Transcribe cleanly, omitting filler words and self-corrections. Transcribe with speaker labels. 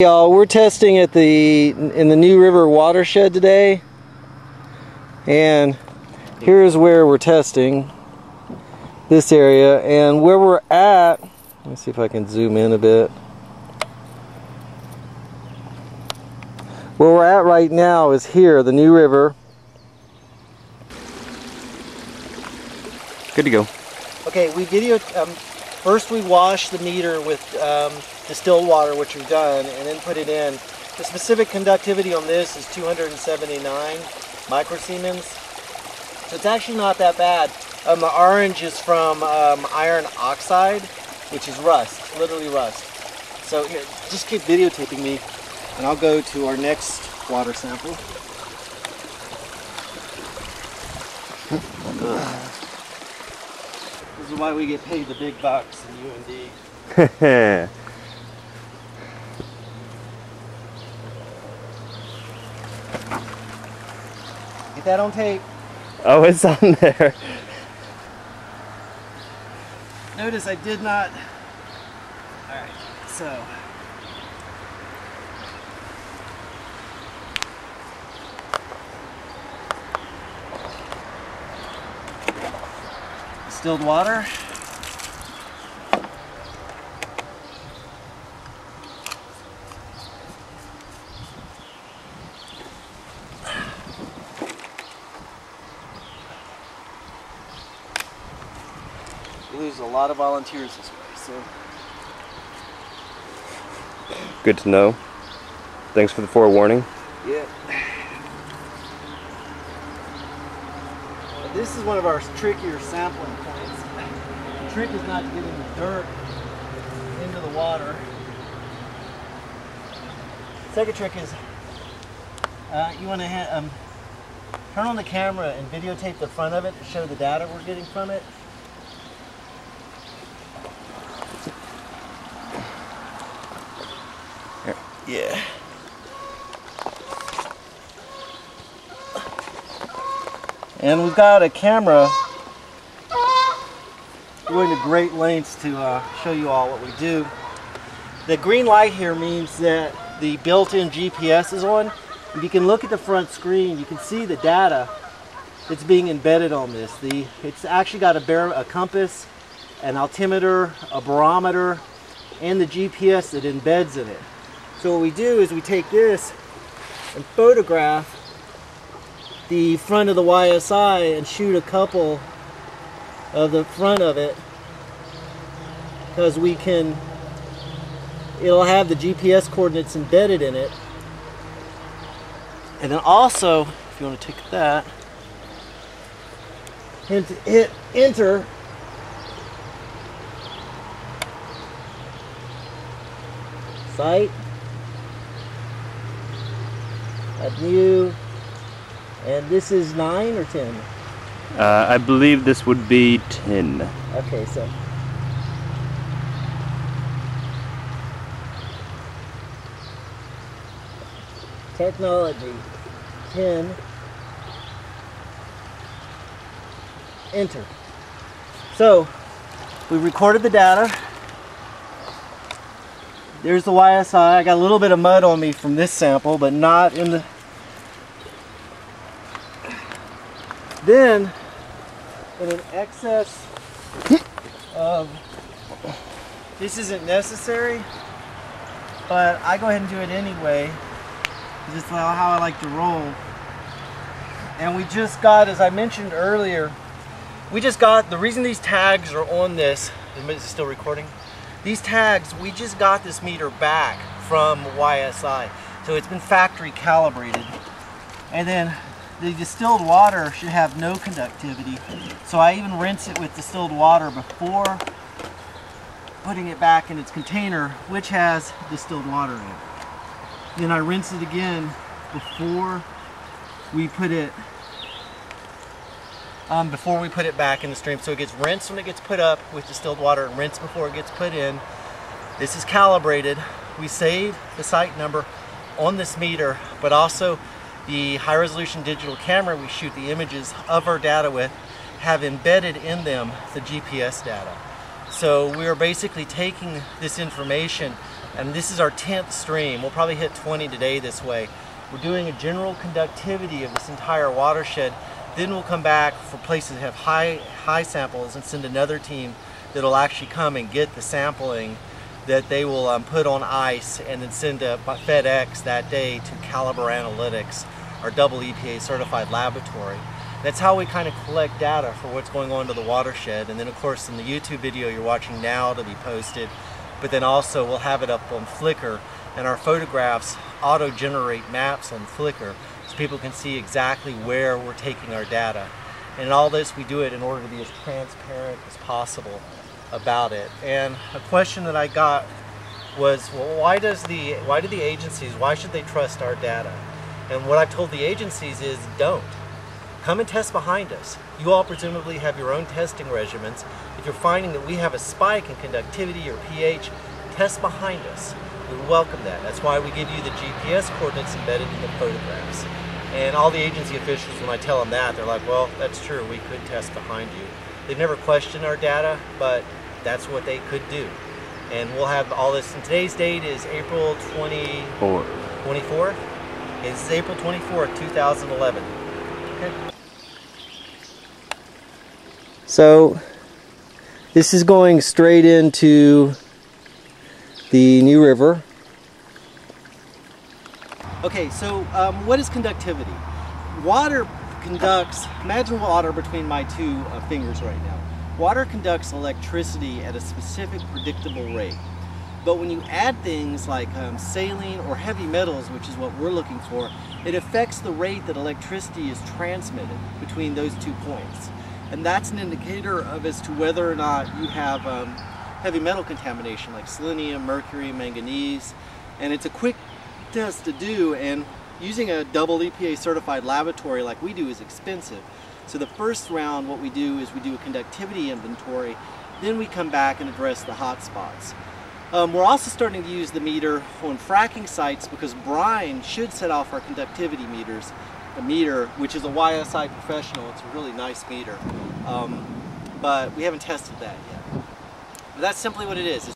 Speaker 1: Y'all, we're testing at in the New River watershed today, and here's where we're testing this area. And where we're at, let me see if I can zoom in a bit. Where we're at right now is here, the New River.
Speaker 2: Good to go.
Speaker 1: Okay, we video. First, we wash the meter with distilled water, which we've done, and then put it in. The specific conductivity on this is 279 microsiemens, so it's actually not that bad. The orange is from iron oxide, which is rust, literally rust. So here, just keep videotaping me, and I'll go to our next water sample. This is why we get paid the big bucks in UMD. Get that on tape.
Speaker 2: Oh, it's on there.
Speaker 1: Notice I did not. Alright, so. Distilled water. We lose a lot of volunteers this way, so.
Speaker 2: Good to know. Thanks for the forewarning.
Speaker 1: Yeah. This is one of our trickier sampling points. The trick is not getting the dirt into the water. Second trick is you want to turn on the camera and videotape the front of it to show the data we're getting from it. Yeah. And we've got a camera going to great lengths to show you all what we do. The green light here means that the built-in GPS is on. If you can look at the front screen, you can see the data that's being embedded on this. It's actually got a compass, an altimeter, a barometer, and the GPS that embeds in it. So what we do is we take this and photograph the front of the YSI and shoot a couple of the front of it, because it'll have the GPS coordinates embedded in it. And then also, if you want to take that, hit enter. Site. Add new. And this is 9 or 10?
Speaker 2: I believe this would be 10.
Speaker 1: Okay, so. Technology. 10. Enter. So, we recorded the data. There's the YSI. I got a little bit of mud on me from this sample, but not in the... Then, in an excess of, this isn't necessary, but I go ahead and do it anyway. This is how I like to roll. And we just got, as I mentioned earlier, the reason these tags are on this, is it still recording? These tags, we just got this meter back from YSI. So it's been factory calibrated. And then the distilled water should have no conductivity. So I even rinse it with distilled water before putting it back in its container, which has distilled water in it. Then I rinse it again before we put it back in the stream. So it gets rinsed when it gets put up with distilled water and rinsed before it gets put in. This is calibrated. We save the site number on this meter, but also the high resolution digital camera we shoot the images of our data with have embedded in them the GPS data. So we are basically taking this information, and this is our 10th stream. We'll probably hit 20 today this way. We're doing a general conductivity of this entire watershed. Then we'll come back for places that have high samples and send another team that'll actually come and get the sampling that they will put on ice and then send to FedEx that day to Caliber Analytics, our double EPA certified laboratory. That's how we kind of collect data for what's going on to the watershed. And then of course in the YouTube video you're watching now to be posted, but then also we'll have it up on Flickr, and our photographs auto-generate maps on Flickr so people can see exactly where we're taking our data. And in all this we do it in order to be as transparent as possible about it. And a question that I got was, well, why do the agencies, why should they trust our data? And what I've told the agencies is, don't. Come and test behind us. You all presumably have your own testing regimens. If you're finding that we have a spike in conductivity or pH, test behind us. We welcome that. That's why we give you the GPS coordinates embedded in the photographs. And all the agency officials, when I tell them that, they're like, well, that's true, we could test behind you. They've never questioned our data, but that's what they could do. And we'll have all this, and today's date is April 24th? It's April 24th, 2011. Okay. So, this is going straight into the New River. Okay, so what is conductivity? Water conducts, imagine water between my two fingers right now. Water conducts electricity at a specific predictable rate. But when you add things like saline or heavy metals, which is what we're looking for, it affects the rate that electricity is transmitted between those 2 points. And that's an indicator of as to whether or not you have heavy metal contamination like selenium, mercury, manganese. And it's a quick test to do, and using a double EPA certified laboratory like we do is expensive. So the first round, what we do is we do a conductivity inventory, then we come back and address the hot spots. We're also starting to use the meter on fracking sites because brine should set off our conductivity meters. A meter, which is a YSI Professional, it's a really nice meter, but we haven't tested that yet. But that's simply what it is.